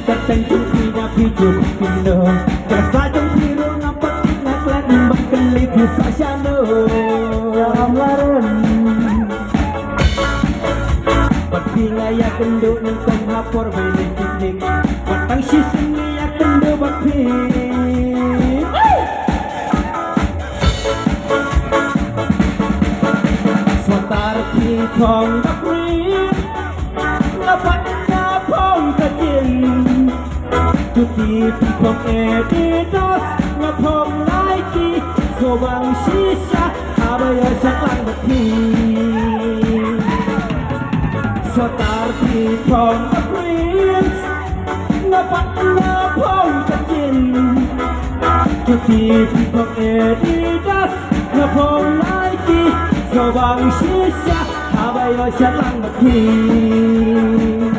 Kateng cumpinya pijuk pino Jasa cumpi runga petik ngaklan Bakali bisa syano Dalam larun Pati ngaya kenduk nentang hapor Bene piknik Batang sisini ya kenduk bakpik Sotar pitong bakpik Dapat ngapong kajin Cuti pitong editos Ngapong Nike Sobang sisa Abaya syaklang bakpik Sotar pitong bakpik Dapat ngapong kajin Cuti pitong editos Ngapong Nike Sobang sisa Abaya syaklang bakpik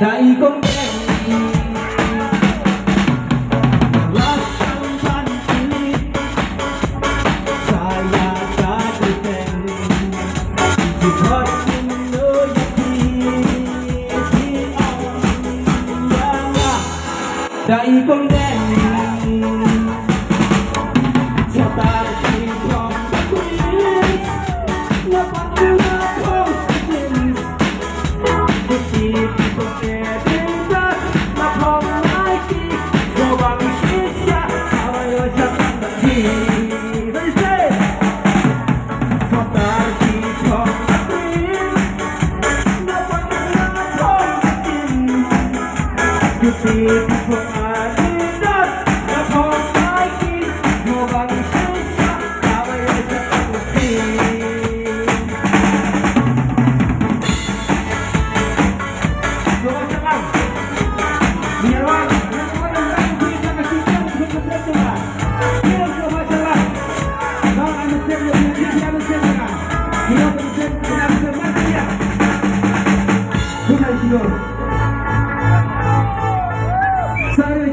Dai kong Lasang pantilit Saya jatuh ten Jika sino yati Di awang Dai kong den Sotar pitong bakpik Dapat ngapong kajin Cuti pitong editos Ngapong Nike Sobang sisa Abaya syaklang bakpik Sotar pitong bakpik Dapat ngapong kajin Cuti pitong editos Ngapong Nike Sobang sisa Abaya syaklang bakpik Sorry,